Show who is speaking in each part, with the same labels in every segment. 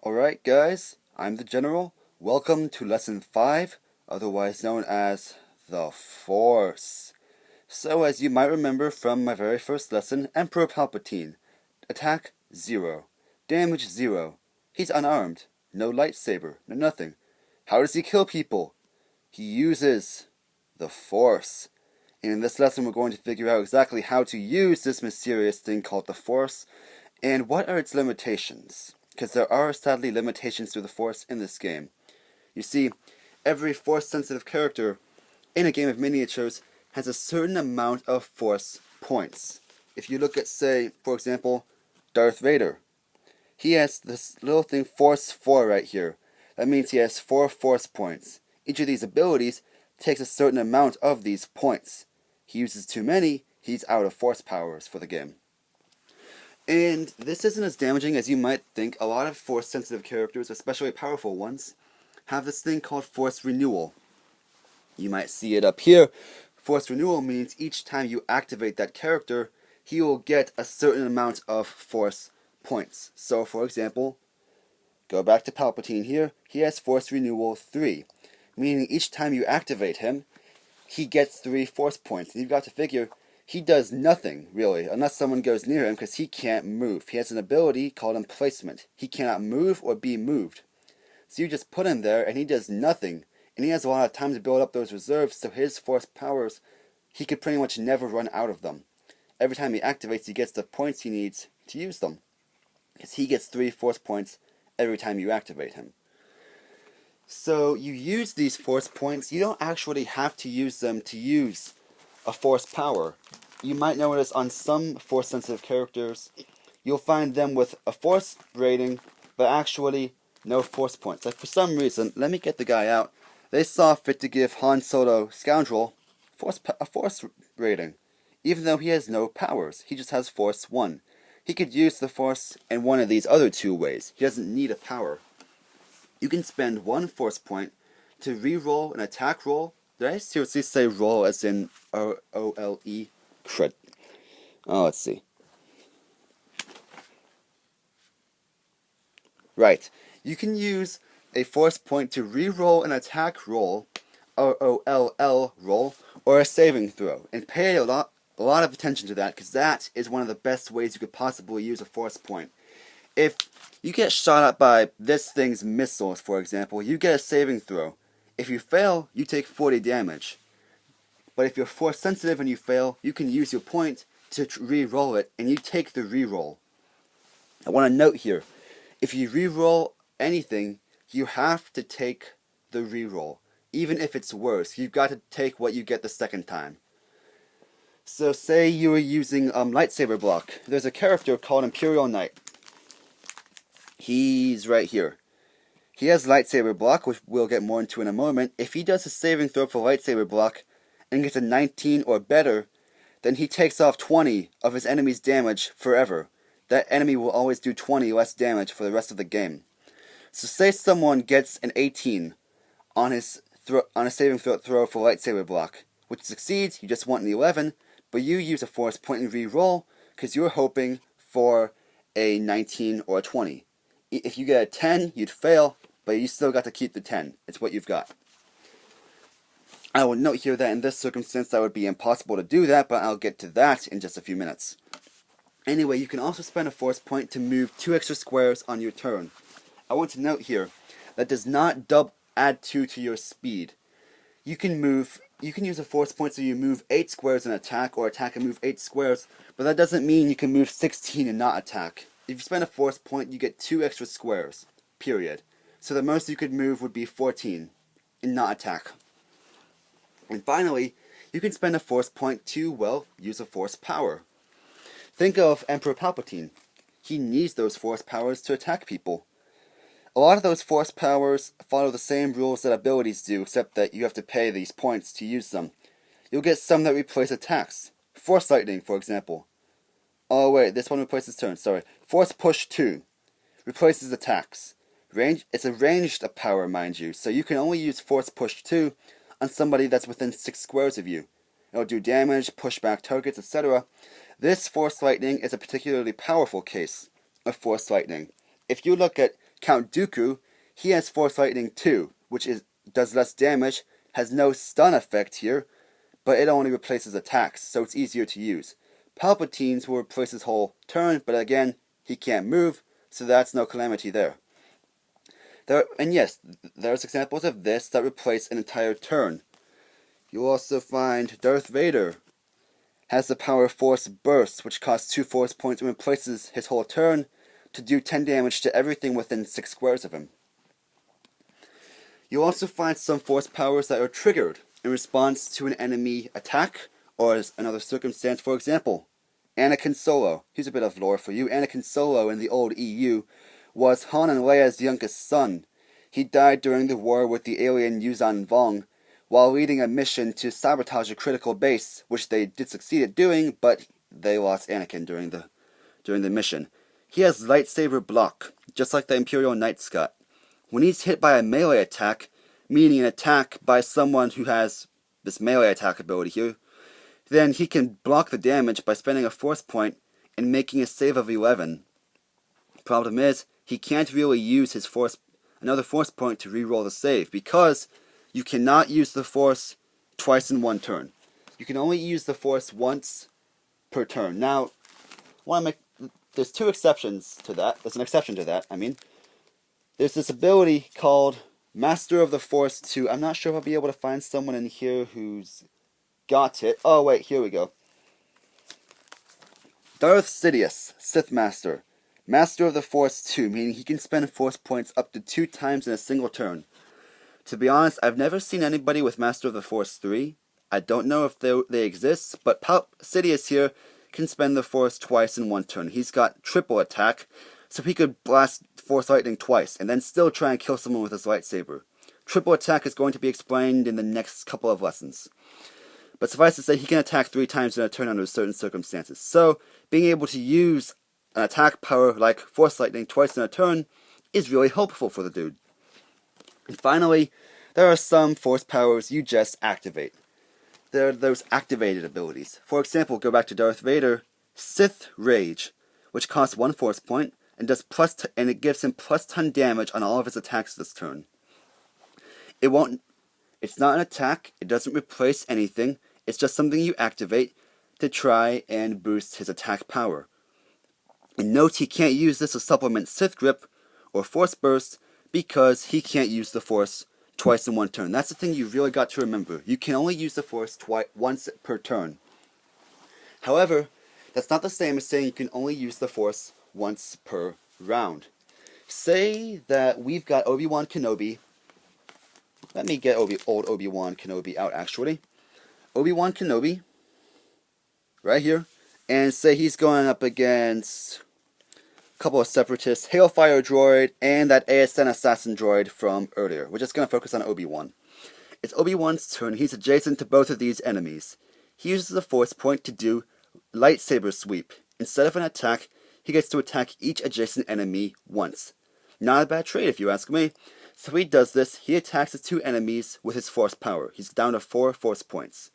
Speaker 1: Alright guys, I'm the General. Welcome to Lesson 5, otherwise known as the Force. So as you might remember from my very first lesson, Emperor Palpatine. Attack 0. Damage 0. He's unarmed. No lightsaber. No nothing. How does he kill people? He uses the Force. And in this lesson we're going to figure out exactly how to use this mysterious thing called the Force and what are its limitations. Because there are sadly limitations to the Force in this game. You see, every Force-sensitive character in a game of miniatures has a certain amount of Force points. If you look at, say, for example, Darth Vader, he has this little thing, Force 4 right here. That means he has 4 Force points. Each of these abilities takes a certain amount of these points. He uses too many, he's out of Force powers for the game. And this isn't as damaging as you might think. A lot of Force-sensitive characters, especially powerful ones, have this thing called Force Renewal. You might see it up here. Force Renewal means each time you activate that character, he will get a certain amount of Force points. So, for example, go back to Palpatine here. He has Force Renewal 3, meaning each time you activate him, he gets 3 Force points. And you've got to figure, he does nothing, really, unless someone goes near him, because he can't move. He has an ability called Emplacement. He cannot move or be moved. So you just put him there, and he does nothing. And he has a lot of time to build up those reserves, so his Force powers, he could pretty much never run out of them. Every time he activates, he gets the points he needs to use them. Because he gets 3 Force points every time you activate him. So you use these Force points. You don't actually have to use them to use a Force power. You might notice on some Force-sensitive characters, you'll find them with a Force rating, but actually no Force points. Like for some reason, let me get the guy out. They saw fit to give Han Solo Scoundrel a Force rating, even though he has no powers. He just has Force 1. He could use the Force in one of these other 2 ways. He doesn't need a power. You can spend 1 Force point to re-roll an attack roll. Did I seriously say roll as in O-L-E? Crud. Oh, let's see. Right. You can use a Force point to re-roll an attack roll, R-O-L-L roll, or a saving throw. And pay a lot of attention to that, because that is one of the best ways you could possibly use a Force point. If you get shot at by this thing's missiles, for example, you get a saving throw. If you fail, you take 40 damage. But if you're Force sensitive and you fail, you can use your point to re-roll it, and you take the re-roll. I want to note here, if you re-roll anything, you have to take the re-roll. Even if it's worse, you've got to take what you get the second time. So say you were using lightsaber block. There's a character called Imperial Knight. He's right here. He has lightsaber block, which we'll get more into in a moment. If he does a saving throw for lightsaber block and gets a 19 or better, then he takes off 20 of his enemy's damage forever. That enemy will always do 20 less damage for the rest of the game. So say someone gets an 18 on a saving throw for lightsaber block, which succeeds, you just want an 11, but you use a Force point and re-roll because you're hoping for a 19 or a 20. If you get a 10, you'd fail, but you still got to keep the 10. It's what you've got. I will note here that in this circumstance that would be impossible to do that, but I'll get to that in just a few minutes. Anyway, you can also spend a Force point to move 2 extra squares on your turn. I want to note here, that does not add 2 to your speed. You can use a Force point so you move 8 squares and attack, or attack and move 8 squares, but that doesn't mean you can move 16 and not attack. If you spend a Force point, you get 2 extra squares, period. So the most you could move would be 14, and not attack. And finally, you can spend a Force point to, well, use a Force power. Think of Emperor Palpatine. He needs those Force powers to attack people. A lot of those Force powers follow the same rules that abilities do, except that you have to pay these points to use them. You'll get some that replace attacks. Force Lightning, for example. Oh wait, this one replaces turns, sorry. Force Push 2 replaces attacks. It's a ranged power, mind you, so you can only use Force Push 2 on somebody that's within 6 squares of you. It'll do damage, push back targets, etc. This Force Lightning is a particularly powerful case of Force Lightning. If you look at Count Dooku, he has Force Lightning too, which does less damage, has no stun effect here, but it only replaces attacks, so it's easier to use. Palpatine's will replace his whole turn, but again, he can't move, so that's no calamity there. And yes, there's examples of this that replace an entire turn. You'll also find Darth Vader has the power Force Burst, which costs 2 Force points and replaces his whole turn to do 10 damage to everything within 6 squares of him. You'll also find some Force powers that are triggered in response to an enemy attack or as another circumstance. For example, Anakin Solo. Here's a bit of lore for you. Anakin Solo in the old EU was Han and Leia's youngest son. He died during the war with the alien Yuuzhan Vong while leading a mission to sabotage a critical base, which they did succeed at doing, but they lost Anakin during the mission. He has lightsaber block, just like the Imperial Knights got. When he's hit by a melee attack, meaning an attack by someone who has this melee attack ability here, then he can block the damage by spending a Force point and making a save of 11. Problem is, he can't really use his another Force point to reroll the save, because you cannot use the Force twice in one turn. You can only use the Force once per turn. Now, there's two exceptions to that. There's an exception to that, I mean. There's this ability called Master of the Force 2. I'm not sure if I'll be able to find someone in here who's got it. Oh, wait, here we go. Darth Sidious, Sith Master. Master of the Force 2, meaning he can spend Force points up to 2 times in a single turn. To be honest, I've never seen anybody with Master of the Force 3. I don't know if they exist, but Sidious here can spend the Force twice in one turn. He's got triple attack, so he could blast Force Lightning twice, and then still try and kill someone with his lightsaber. Triple attack is going to be explained in the next couple of lessons. But suffice to say, he can attack 3 times in a turn under certain circumstances. So, being able to use an attack power like Force Lightning twice in a turn is really helpful for the dude. And finally, there are some Force powers you just activate. There are those activated abilities. For example, go back to Darth Vader, Sith Rage, which costs 1 Force point and it gives him plus 10 damage on all of his attacks this turn. It's not an attack, it doesn't replace anything, it's just something you activate to try and boost his attack power. And note he can't use this to supplement Sith Grip or Force Burst because he can't use the Force twice in one turn. That's the thing you really got to remember. You can only use the Force once per turn. However, that's not the same as saying you can only use the Force once per round. Say that we've got Obi-Wan Kenobi. Let me get old Obi-Wan Kenobi out, actually. Obi-Wan Kenobi, right here, and say he's going up against a couple of Separatists, Hailfire Droid, and that ASN Assassin Droid from earlier. We're just going to focus on Obi-Wan. It's Obi-Wan's turn. He's adjacent to both of these enemies. He uses the Force point to do Lightsaber Sweep. Instead of an attack, he gets to attack each adjacent enemy once. Not a bad trade, if you ask me. So he does this. He attacks his 2 enemies with his Force power. He's down to 4 Force points.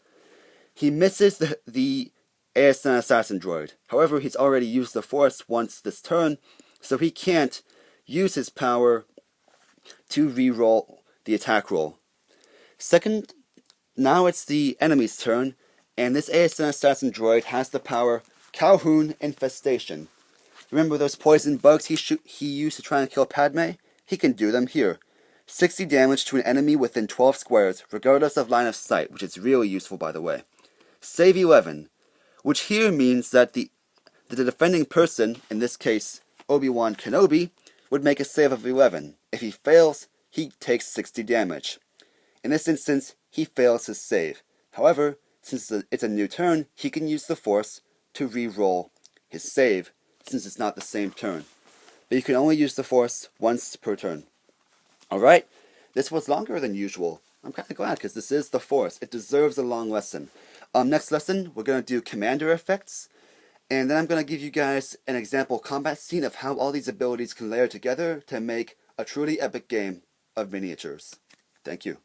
Speaker 1: He misses the ASN Assassin Droid. However, he's already used the Force once this turn, so he can't use his power to re-roll the attack roll. Second, now it's the enemy's turn, and this ASN Assassin Droid has the power Calhoun Infestation. Remember those poison bugs he used to try and kill Padme? He can do them here. 60 damage to an enemy within 12 squares, regardless of line of sight, which is really useful, by the way. Save 11, which here means that the defending person, in this case Obi-Wan Kenobi, would make a save of 11. If he fails, he takes 60 damage. In this instance, he fails his save. However, since it's a new turn, he can use the Force to re-roll his save, since it's not the same turn. But you can only use the Force once per turn. Alright, this was longer than usual. I'm kind of glad, because this is the Force. It deserves a long lesson. Next lesson, we're going to do commander effects, and then I'm going to give you guys an example combat scene of how all these abilities can layer together to make a truly epic game of miniatures. Thank you.